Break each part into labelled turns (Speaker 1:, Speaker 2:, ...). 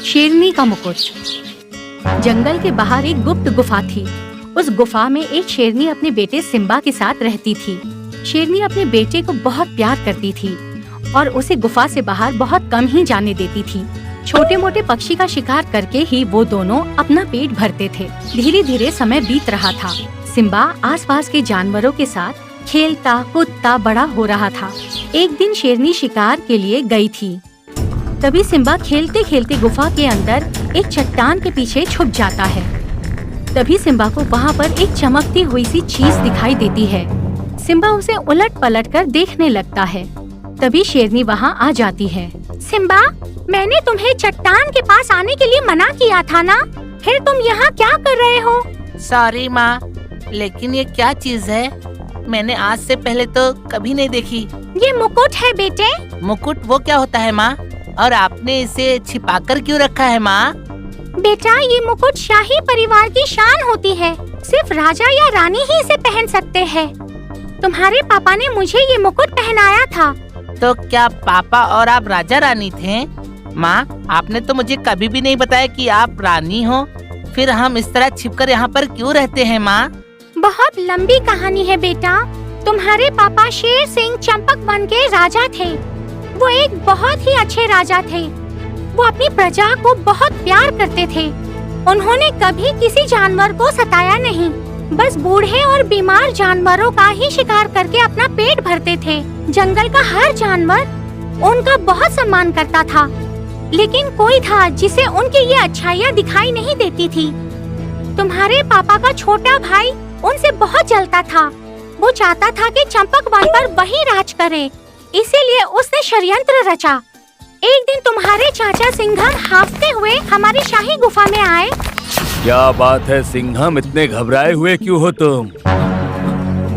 Speaker 1: शेरनी का मुकुट। जंगल के बाहर एक गुप्त गुफा थी। उस गुफा में एक शेरनी अपने बेटे सिम्बा के साथ रहती थी। शेरनी अपने बेटे को बहुत प्यार करती थी और उसे गुफा से बाहर बहुत कम ही जाने देती थी। छोटे मोटे पक्षी का शिकार करके ही वो दोनों अपना पेट भरते थे। धीरे धीरे समय बीत रहा था। सिम्बा आसपास के जानवरों के साथ खेलता कूदता बड़ा हो रहा था। एक दिन शेरनी शिकार के लिए गई थी। तभी सिम्बा खेलते खेलते गुफा के अंदर एक चट्टान के पीछे छुप जाता है। तभी सिम्बा को वहाँ पर एक चमकती हुई सी चीज दिखाई देती है। सिम्बा उसे उलट पलट कर देखने लगता है। तभी शेरनी वहाँ आ जाती है। सिम्बा, मैंने तुम्हें चट्टान के पास आने के लिए मना किया था ना? फिर तुम यहाँ क्या कर रहे हो?
Speaker 2: सॉरी माँ, लेकिन ये क्या चीज है? मैंने आज से पहले तो कभी नहीं देखी।
Speaker 1: ये मुकुट है बेटे।
Speaker 2: मुकुट वो क्या होता है माँ? और आपने इसे छिपाकर क्यों रखा है माँ?
Speaker 1: बेटा, ये मुकुट शाही परिवार की शान होती है। सिर्फ राजा या रानी ही इसे पहन सकते हैं। तुम्हारे पापा ने मुझे ये मुकुट पहनाया था।
Speaker 2: तो क्या पापा और आप राजा रानी थे? माँ, आपने तो मुझे कभी भी नहीं बताया कि आप रानी हो। फिर हम इस तरह छिपकर यहाँ पर क्यों रहते हैं माँ?
Speaker 1: बहुत लंबी कहानी है बेटा। तुम्हारे पापा शेर सिंह चंपक वन के राजा थे। वो एक बहुत ही अच्छे राजा थे। वो अपनी प्रजा को बहुत प्यार करते थे। उन्होंने कभी किसी जानवर को सताया नहीं। बस बूढ़े और बीमार जानवरों का ही शिकार करके अपना पेट भरते थे। जंगल का हर जानवर उनका बहुत सम्मान करता था, लेकिन कोई था जिसे उनकी ये अच्छाइयाँ दिखाई नहीं देती थी। तुम्हारे पापा का छोटा भाई उनसे बहुत जलता था। वो चाहता था कि चंपक वन पर वही राज करे, इसीलिए उसने षड्यंत्र रचा। एक दिन तुम्हारे चाचा सिंघम हांफते हुए हमारी शाही गुफा में आए।
Speaker 3: क्या बात है सिंघम, इतने घबराए हुए क्यों हो तुम?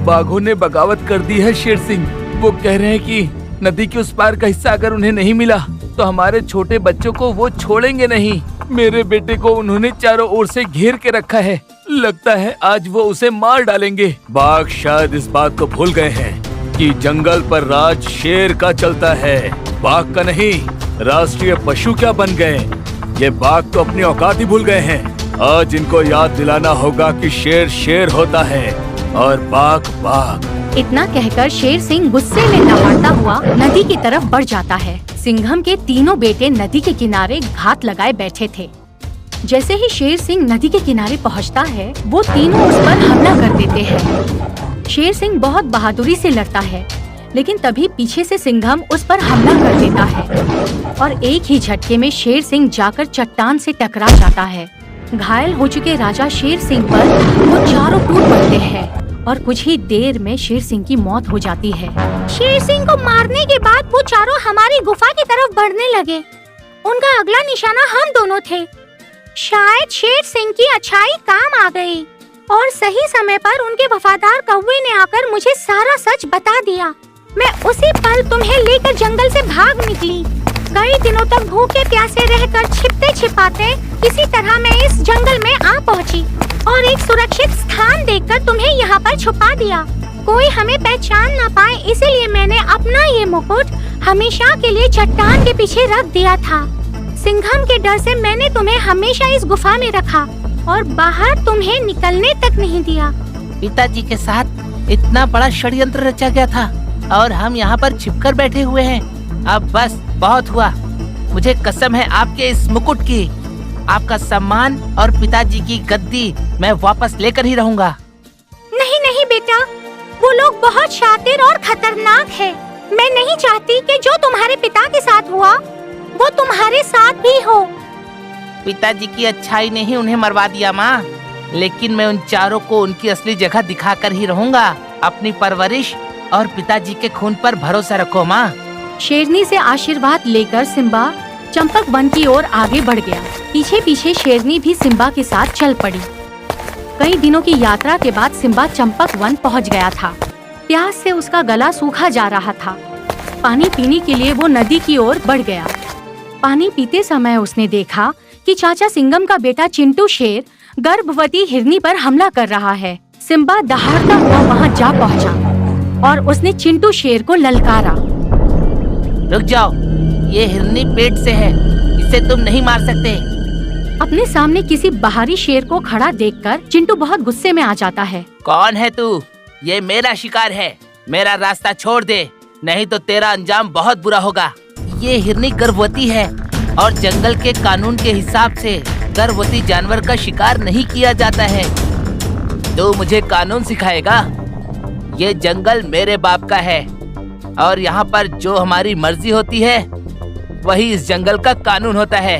Speaker 3: बाघों ने बगावत कर दी है शेर सिंह। वो कह रहे हैं कि नदी के उस पार का हिस्सा अगर उन्हें नहीं मिला तो हमारे छोटे बच्चों को वो छोड़ेंगे नहीं। मेरे बेटे को उन्होंने चारों ओर से घेर के रखा है। लगता है आज वो उसे मार डालेंगे। बाघ शायद इस बात को भूल गए हैं कि जंगल पर राज शेर का चलता है, बाघ का नहीं। राष्ट्रीय पशु क्या बन गए? ये बाघ तो अपनी औकात ही भूल गए हैं। आज इनको याद दिलाना होगा कि शेर शेर होता है और बाघ बाघ।
Speaker 1: इतना कहकर शेर सिंह गुस्से में दहाड़ता हुआ नदी की तरफ बढ़ जाता है। सिंघम के तीनों बेटे नदी के किनारे घात लगाए बैठे थे। जैसे ही शेर सिंह नदी के किनारे पहुंचता है, वो तीनों उस पर हमला कर देते हैं। शेर सिंह बहुत बहादुरी से लड़ता है, लेकिन तभी पीछे से सिंघम उस पर हमला कर देता है और एक ही झटके में शेर सिंह जाकर चट्टान से टकरा जाता है। घायल हो चुके राजा शेर सिंह पर वो चारों टूट पड़ते हैं और कुछ ही देर में शेर सिंह की मौत हो जाती है। शेर सिंह को मारने के बाद वो चारों हमारी गुफा की तरफ बढ़ने लगे। उनका अगला निशाना हम दोनों थे। शायद शेर सिंह की अच्छाई काम आ गई और सही समय पर उनके वफादार कौवे ने आकर मुझे सारा सच बता दिया। मैं उसी पल तुम्हें लेकर जंगल से भाग निकली। कई दिनों तक भूखे प्यासे रहकर छिपते छिपाते किसी तरह मैं इस जंगल में आ पहुंची और एक सुरक्षित स्थान देखकर तुम्हें यहाँ पर छुपा दिया। कोई हमें पहचान न पाए, इसीलिए मैंने अपना ये मुकुट हमेशा के लिए चट्टान के पीछे रख दिया था। सिंघम के डर से मैंने तुम्हें हमेशा इस गुफा में रखा और बाहर तुम्हें निकलने तक नहीं दिया।
Speaker 2: पिताजी के साथ इतना बड़ा षड्यंत्र रचा गया था और हम यहाँ पर छिपकर बैठे हुए हैं। अब बस बहुत हुआ। मुझे कसम है आपके इस मुकुट की। आपका सम्मान और पिताजी की गद्दी मैं वापस लेकर ही रहूंगा।
Speaker 1: नहीं नहीं बेटा, वो लोग बहुत शातिर और खतरनाक है। मैं नहीं चाहती कि जो तुम्हारे पिता के साथ हुआ वो तुम्हारे साथ भी हो।
Speaker 2: पिताजी की अच्छाई ने ही उन्हें मरवा दिया माँ, लेकिन मैं उन चारों को उनकी असली जगह दिखाकर ही रहूंगा। अपनी परवरिश और पिताजी के खून पर भरोसा रखो माँ।
Speaker 1: शेरनी से आशीर्वाद लेकर सिम्बा चंपक वन की ओर आगे बढ़ गया। पीछे पीछे शेरनी भी सिम्बा के साथ चल पड़ी। कई दिनों की यात्रा के बाद सिम्बा चंपक वन पहुंच गया था। प्यास से उसका गला सूखा जा रहा था। पानी पीने के लिए वो नदी की ओर बढ़ गया। पानी पीते समय उसने देखा कि चाचा सिंघम का बेटा चिंटू शेर गर्भवती हिरनी पर हमला कर रहा है। सिम्बा दहाड़ता हुआ वहाँ जा पहुँचा और उसने चिंटू शेर को ललकारा।
Speaker 2: रुक जाओ, ये हिरनी पेट से है, मुझसे तुम नहीं मार सकते।
Speaker 1: अपने सामने किसी बाहरी शेर को खड़ा देखकर चिंटू बहुत गुस्से में आ जाता है।
Speaker 2: कौन है तू? ये मेरा शिकार है, मेरा रास्ता छोड़ दे, नहीं तो तेरा अंजाम बहुत बुरा होगा। ये हिरनी गर्भवती है और जंगल के कानून के हिसाब से गर्भवती जानवर का शिकार नहीं किया जाता है। तू मुझे कानून सिखाएगा? ये जंगल मेरे बाप का है और यहाँ पर जो हमारी मर्जी होती है वही इस जंगल का कानून होता है।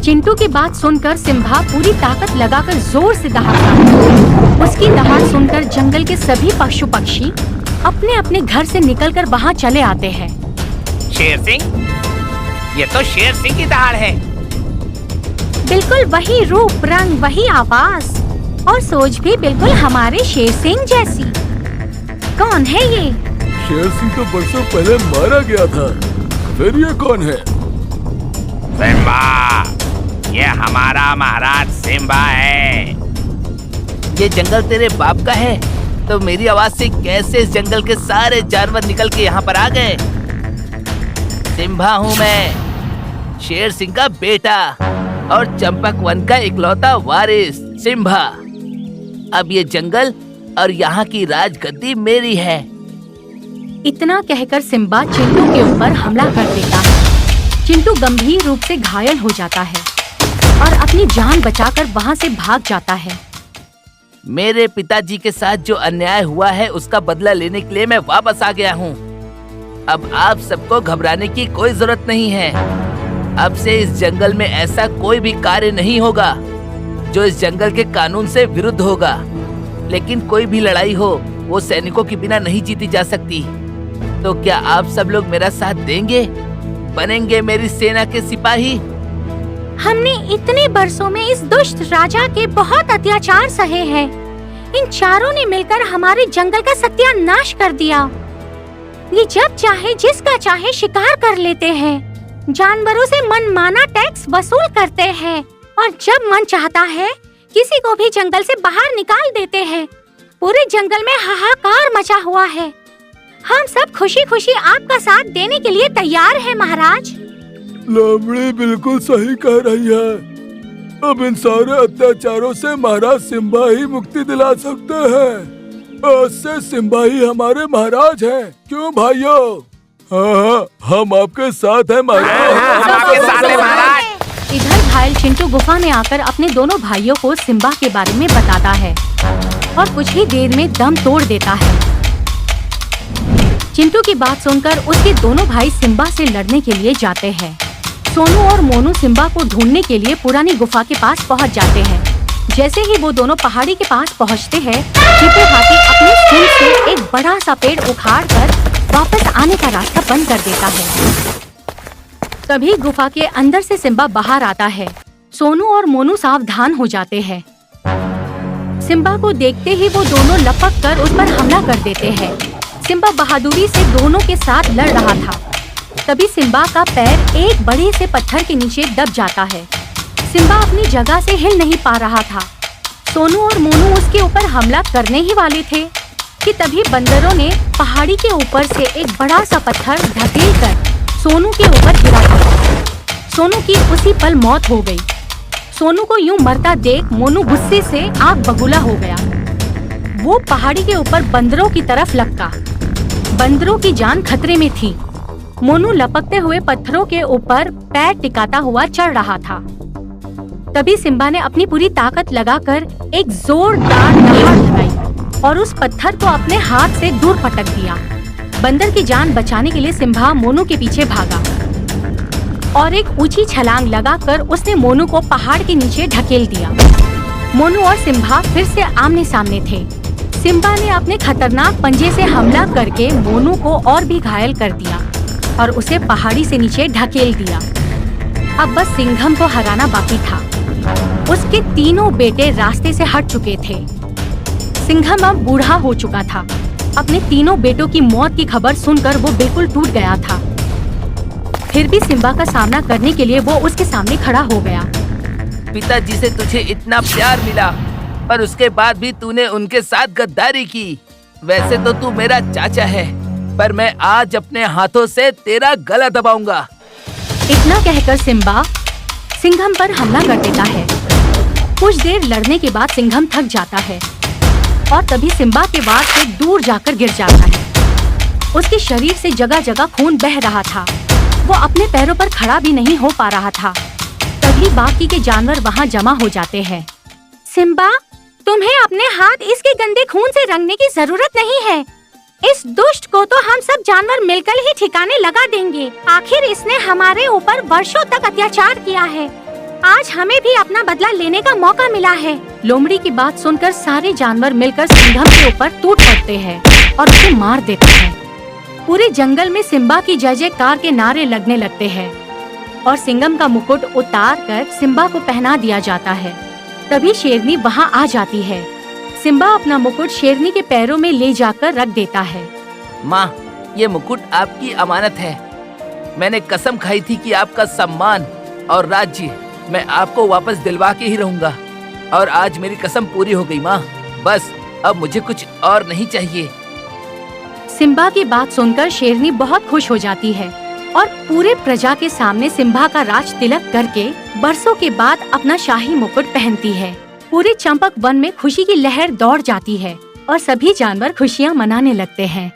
Speaker 1: चिंटू की बात सुनकर सिम्बा पूरी ताकत लगाकर जोर से दहाड़ता है। उसकी दहाड़ सुनकर जंगल के सभी पशु पक्षी अपने अपने घर से निकलकर वहाँ चले आते हैं।
Speaker 2: शेर सिंह, ये तो शेर सिंह की दहाड़ है।
Speaker 1: बिल्कुल वही रूप रंग, वही आवाज और सोच भी बिल्कुल हमारे शेर सिंह जैसी। कौन है ये?
Speaker 3: शेर सिंह तो बरसों पहले मारा गया था, फिर ये कौन है?
Speaker 4: सिम्बा, ये हमारा महाराज सिम्बा है।
Speaker 2: ये जंगल तेरे बाप का है, तो मेरी आवाज से कैसे इस जंगल के सारे जानवर निकल के यहाँ पर आ गए? सिम्बा हूँ मैं, शेर सिंह का बेटा और चंपक वन का इकलौता वारिस सिम्बा। अब ये जंगल और यहाँ की राजगद्दी मेरी है।
Speaker 1: इतना कहकर सिम्बा चिंटू के ऊपर हमला कर देता है। चिंटू गंभीर रूप से घायल हो जाता है और अपनी जान बचाकर वहाँ से भाग जाता है।
Speaker 2: मेरे पिताजी के साथ जो अन्याय हुआ है उसका बदला लेने के लिए मैं वापस आ गया हूँ। अब आप सबको घबराने की कोई जरूरत नहीं है। अब से इस जंगल में ऐसा कोई भी कार्य नहीं होगा जो इस जंगल के कानून से विरुद्ध होगा। लेकिन कोई भी लड़ाई हो वो सैनिकों के बिना नहीं जीती जा सकती। तो क्या आप सब लोग मेरा साथ देंगे? बनेंगे मेरी सेना के सिपाही?
Speaker 1: हमने इतने बरसों में इस दुष्ट राजा के बहुत अत्याचार सहे हैं। इन चारों ने मिलकर हमारे जंगल का सत्यानाश कर दिया। ये जब चाहे जिसका चाहे शिकार कर लेते हैं, जानवरों से मनमाना टैक्स वसूल करते हैं और जब मन चाहता है किसी को भी जंगल से बाहर निकाल देते हैं। पूरे जंगल में हाहाकार मचा हुआ है। हम सब खुशी खुशी आपका साथ देने के लिए तैयार हैं महाराज।
Speaker 3: लोमड़ी बिल्कुल सही कह रही है। अब इन सारे अत्याचारों से महाराज सिम्बा ही मुक्ति दिला सकते हैं। आज से सिम्बा ही हमारे महाराज हैं। क्यों भाइयों? हाँ, हम आपके साथ हैं महाराज।
Speaker 4: हम आपके साथ हैं महाराज।
Speaker 1: इधर घायल चिंटू गुफा में आकर अपने दोनों भाइयों को सिम्बा के बारे में बताता है और कुछ ही देर में दम तोड़ देता है। चिंटू की बात सुनकर उसके दोनों भाई सिम्बा से लड़ने के लिए जाते हैं। सोनू और मोनू सिम्बा को ढूंढने के लिए पुरानी गुफा के पास पहुंच जाते हैं। जैसे ही वो दोनों पहाड़ी के पास पहुंचते हैं, चीते हाथी अपनी सूंड से एक बड़ा सा पेड़ उखाड़कर वापस आने का रास्ता बंद कर देता है। तभी गुफा के अंदर से सिम्बा बाहर आता है। सोनू और मोनू सावधान हो जाते हैं। सिम्बा को देखते ही वो दोनों लपक कर उस पर हमला कर देते हैं। सिम्बा बहादुरी से दोनों के साथ लड़ रहा था। तभी सिम्बा का पैर एक बड़े से पत्थर के नीचे दब जाता है। सिम्बा अपनी जगह से हिल नहीं पा रहा था। सोनू और मोनू उसके ऊपर हमला करने ही वाले थे कि तभी बंदरों ने पहाड़ी के ऊपर से एक बड़ा सा पत्थर धकेलकर सोनू के ऊपर गिरा दिया। सोनू की उसी पल मौत हो गई। सोनू को यूं मरता देख मोनू गुस्से से आग बबूला हो गया। वो पहाड़ी के ऊपर बंदरों की तरफ लपका। बंदरों की जान खतरे में थी। मोनू लपकते हुए पत्थरों के ऊपर पैर टिकाता हुआ चढ़ रहा था। तभी सिम्बा ने अपनी पूरी ताकत लगाकर एक जोरदार दहाड़ लगाई और उस पत्थर को अपने हाथ से दूर पटक दिया। बंदर की जान बचाने के लिए सिम्बा मोनू के पीछे भागा और एक ऊंची छलांग लगाकर उसने मोनू को पहाड़ के नीचे ढकेल दिया। मोनू और सिम्बा फिर से आमने सामने थे। सिम्बा ने अपने खतरनाक पंजे से हमला करके मोनू को और भी घायल कर दिया और उसे पहाड़ी से नीचे ढकेल दिया। अब बस सिंघम को हराना बाकी था। उसके तीनों बेटे रास्ते से हट चुके थे। सिंघम अब बूढ़ा हो चुका था। अपने तीनों बेटों की मौत की खबर सुनकर वो बिल्कुल टूट गया था। फिर भी सिम्बा का सामना करने के लिए वो उसके सामने खड़ा हो गया।
Speaker 2: पिताजी से तुझे इतना प्यार मिला पर उसके बाद भी तूने उनके साथ गद्दारी की। वैसे तो तू मेरा चाचा है, पर मैं आज अपने हाथों से तेरा गला दबाऊंगा।
Speaker 1: इतना कहकर सिम्बा सिंघम पर हमला कर देता है। कुछ देर लड़ने के बाद सिंघम थक जाता है और तभी सिम्बा के वार से दूर जाकर गिर जाता है। उसके शरीर से जगह जगह खून बह रहा था। वो अपने पैरों पर खड़ा भी नहीं हो पा रहा था। तभी बाकी के जानवर वहाँ जमा हो जाते हैं। सिम्बा, तुम्हें अपने हाथ इसके गंदे खून से रंगने की जरूरत नहीं है। इस दुष्ट को तो हम सब जानवर मिलकर ही ठिकाने लगा देंगे। आखिर इसने हमारे ऊपर वर्षों तक अत्याचार किया है। आज हमें भी अपना बदला लेने का मौका मिला है। लोमड़ी की बात सुनकर सारे जानवर मिलकर सिंघम के ऊपर टूट पड़ते हैं और उसे मार देते हैं। पूरे जंगल में सिम्बा की जय जयकार के नारे लगने लगते हैं और सिंघम का मुकुट उतार कर सिम्बा को पहना दिया जाता है। तभी शेरनी वहाँ आ जाती है। सिम्बा अपना मुकुट शेरनी के पैरों में ले जाकर रख देता है।
Speaker 2: माँ, ये मुकुट आपकी अमानत है। मैंने कसम खाई थी कि आपका सम्मान और राज्य मैं आपको वापस दिलवा के ही रहूंगा, और आज मेरी कसम पूरी हो गई माँ। बस अब मुझे कुछ और नहीं चाहिए।
Speaker 1: सिम्बा की बात सुनकर शेरनी बहुत खुश हो जाती है और पूरे प्रजा के सामने सिम्बा का राज तिलक करके बरसों के बाद अपना शाही मुकुट पहनती है। पूरे चंपक वन में खुशी की लहर दौड़ जाती है और सभी जानवर खुशियाँ मनाने लगते हैं।